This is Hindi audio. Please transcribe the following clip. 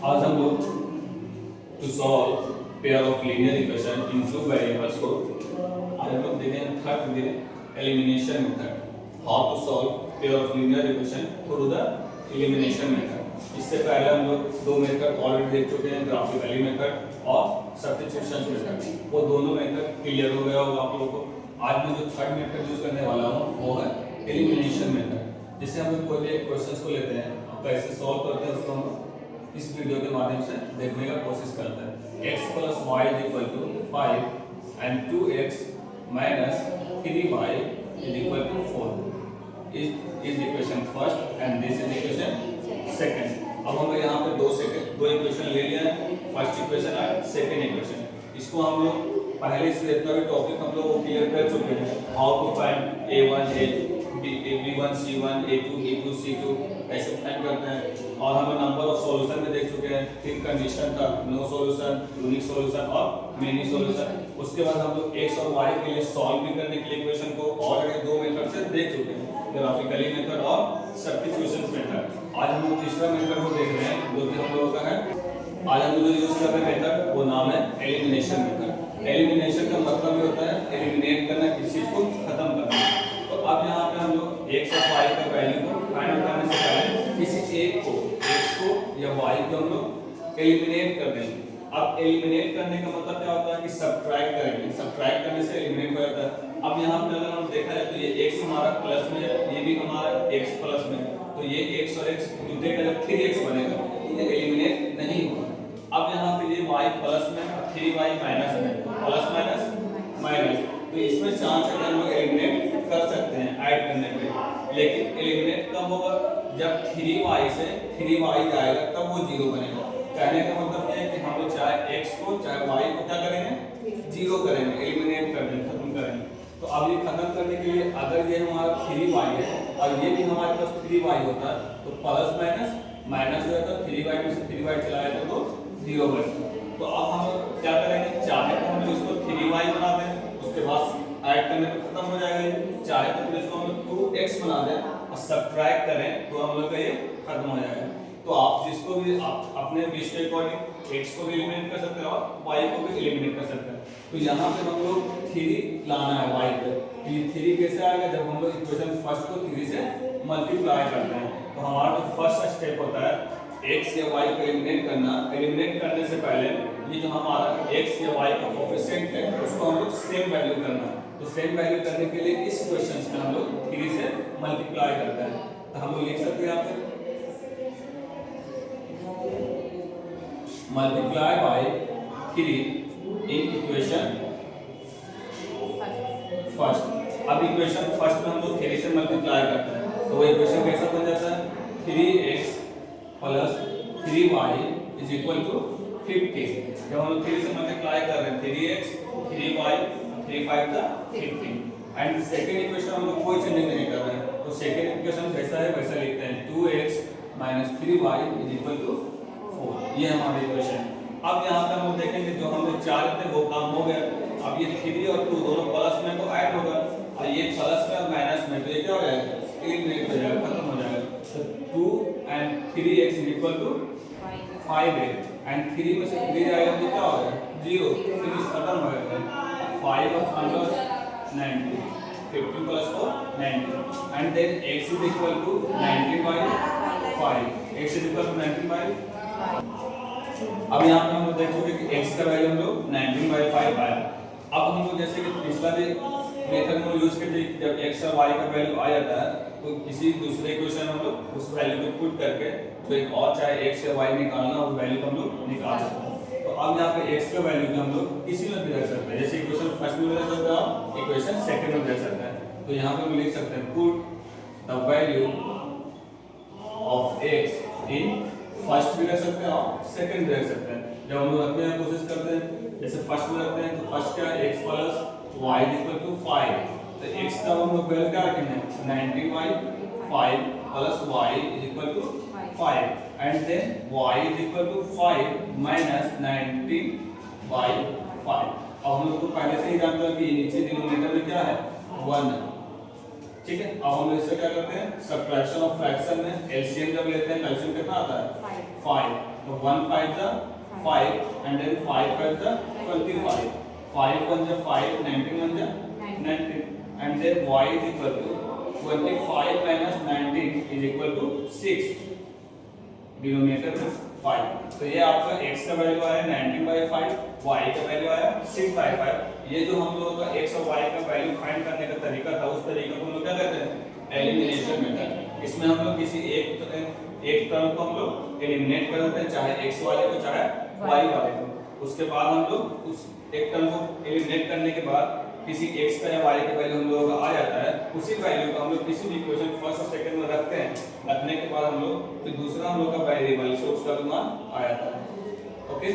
आज हम लोग to solve pair of linear equation in two variables को आज हम लोग देखेंगे third way elimination method. How to solve pair of linear equation through the elimination method. इससे पहले हम लोग दो मेथड ऑलरेडी देख चुके हैं, ग्राफिकली मेथड और सब्स्टिट्यूशन मेथड। वो दोनों मेथड क्लियर हो गया होगा आप लोगों को। आज मैं जो थर्ड मेथड यूज करने वाला हूँ वो है एलिमिनेशन मेथड, जिससे हम लोग कोई भी क्वेश्चंस को लेते हैं और कैसे सॉल्व करते हैं उसको हम इस वीडियो के माध्यम से देखने का कोशिश करते हैं। x + y = 5 and 2x - 3y = 4 is equation first and this is equation second। अब हम यहाँ पे दो इक्वेशन ले लिए हैं, फर्स्ट इक्वेशन है, सेकंड इक्वेशन। इसको हम लोग पहले से जितना भी टॉपिक हम लोग क्लियर कर चुके हैं, how to find a1 b1 c1 a2 b2 c2 ऐसे फाइंड करते हैं। और हम नंबर ऑफ सॉल्यूशन में देख चुके हैं, फिर कंडीशन का नो सॉल्यूशन, यूनिक सॉल्यूशन और मेनी सॉल्यूशन। उसके बाद हम लोग x और y के लिए सॉल्व भी करने के लिए इक्वेशन को ऑलरेडी दो मेथड से देख चुके हैं, ग्राफिकली मेथड और सब्स्टिट्यूशन मेथड। आज हम लोग तीसरा मेथड को देख रहे हैं जो कि हम लोगों का है, आज हम लोग यूज कर रहे हैं मेथड, वो नाम है एलिमिनेशन मेथड। एलिमिनेशन का मतलब ये होता है एलिमिनेट करना, किसी चीज को खत्म करना। तो अब यहाँ पे हम लोग x और y का वैल्यू को फाइंड आउट करने से पहले किसी एक को x को या y को हम लोग एलिमिनेट कर देंगे। अब एलिमिनेट करने का मतलब क्या होता है कि सब्ट्रैक्ट करेंगे, सब्ट्रैक्ट करने से एलिमिनेट हो जाता है। अब यहाँ पे अगर हम देखा जाए तो ये x हमारा प्लस में है, ये भी हमारा x प्लस में है, तो ये x और x जुटेगा जब 3x बनेगा, ये एलिमिनेट नहीं होगा। अब यहाँ पे ये y प्लस में और 3y माइनस में, प्लस माइनस माइनस, तो इसमें चांस है हम लोग एलिमिनेट कर सकते हैं ऐड करने पे। लेकिन एलिमिनेट कब होगा, जब 3y से 3y जाएगा तब वो 0 बनेगा। कहने का मतलब ये है कि हम लोग चाहे x को चाहे y को क्या करेंगे, 0 करेंगे, एलिमिनेट कर देंगे, खत्म करेंगे। तो अब ये खत्म करने के लिए अगर ये हमारा 3y है और ये भी हमारे पास 3y होता है तो प्लस माइनस माइनस हो जाता है, 3y में से 3y चला जाता तो 0 बचता। तो अब हम क्या करेंगे, चाहे तो हम इसको 3y बना दें, उसके बाद ऐड करने पे खत्म हो जाएगा। चाहे तो इसको हम 2x बना दें और सब्ट्रैक्ट करें तो हम लोग का ये खत्म हो जाएगा। तो आप जिसको भी आप अपने विश के अकॉर्डिंग x को भी एलिमिनेट कर सकते हैं और y को भी एलिमिनेट कर सकते हैं। तो यहाँ पे हम लोग 3 लाना है y पे, तो ये 3 कैसे आएगा, जब हम लोग इक्वेशन फर्स्ट को 3 से मल्टीप्लाई करते हैं। तो हमारा जो फर्स्ट स्टेप होता है x या y को एलिमिनेट करना। एलिमिनेट करने से पहले ये जो हमारा x या y का कोएफिशिएंट है उसको हम लोग सेम वैल्यू करना। तो सेम वैल्यू करने के लिए इस क्वेश्चंस में हम लोग 3 से मल्टीप्लाई करते हैं। तो हम लोग लिख सकते हैं यहाँ पे multiply by 3 in equation first. अब इक्वेशन फर्स्ट में हम लोग 3 से मल्टीप्लाई करते हैं, तो वो इक्वेशन कैसा बन जाता है, 3x + 3y = 15। जब हम लोग 3 से मल्टीप्लाई कर रहे हैं 3x 3y 3 5 = 15 and second equation हम लोग कोई चेंजिंग नहीं कर रहे हैं। तो सेकंड इक्वेशन जैसा है वैसा लिखते हैं, 2x - 3y = 4। ये हमारी इक्वेशन। अब यहाँ पे हम लोग देखेंगे जो हम लोग 4 थे वो काम हो गया। अब ये 3 और 2 दोनों प्लस में तो ऐड होगा और ये प्लस में और माइनस में, तो ये क्या हो जाएगा, एलिमिनेट हो जाएगा, खत्म हो जाएगा। तो 2 and 3x = 5x एंड 3 में से 3 जाएगा तो क्या होगा, 0, फिनिश, खत्म हो जाएगा। 5 और 15 90, 50 + 4 90 एंड देन x = 90/5, x = 90/5। अब यहाँ पे हम लोग देख चुके कि x का वैल्यू हम लोग 19/5 आया। अब हम लोग जैसे कि पिछला भी मेथड में यूज करते हैं, जब x और y का वैल्यू आ जाता है तो किसी दूसरे इक्वेशन हम लोग उस वैल्यू को पुट करके तो एक और चाहे x या y निकालना उस वैल्यू को हम लोग निकाल सकते हैं। तो अब यहाँ पे x का वैल्यू को हम लोग किसी में भी रख सकते हैं, जैसे इक्वेशन फर्स्ट में रख सकते हैं, इक्वेशन सेकंड में रख सकते हैं। तो यहाँ पे हम लिख सकते हैं put the value of x in first भी रख सकते हैं और सेकंड भी रख सकते हैं। जब हम लोग रखने की कोशिश करते हैं, जैसे फर्स्ट में रखते हैं तो फर्स्ट क्या है, x + y = 5। तो x का हम लोग वैल्यू क्या रखेंगे, 90/5 + y = 5 एंड देन y = 5 - 90/5। अब हम लोग को पहले से ही जानते हैं कि नीचे डिनोमिनेटर में क्या है, 1 है, ठीक है। अब हम इससे क्या करते हैं, सब्ट्रैक्शन ऑफ फ्रैक्शन में एलसीएम जब लेते हैं तो एलसीएम कितना आता है, 5। तो 1 5 जा 5 and then 5 5 जा 25, 5 1 जा 5, 19 1 जा 19, and then y is equal to 25 minus 19 is equal to 6, denominator में 5। तो ये आपका x का वैल्यू आया 19/5, y का वैल्यू आया 6/5। ये जो हम लोगों का x और y का वैल्यू फाइंड करने का तरीका था, उस तरीके को हम लोग क्या कहते हैं, एलिमिनेशन मेथड। इसमें हम लोग किसी एक टर्म को हम लोग एलिमिनेट कर देते हैं, चाहे x वाले को चाहे y वाले को। उसके बाद हम लोग उस एक टर्म को एलिमिनेट करने के बाद किसी x का या y का वैल्यू हम लोगों का आ जाता है, उसी वैल्यू को हम लोग किसी भी इक्वेशन फर्स्ट और सेकंड में रखते हैं। रखने के बाद हम लोग फिर दूसरा हम लोग का वेरिएबल सोर्स का मान आ जाता है। ओके।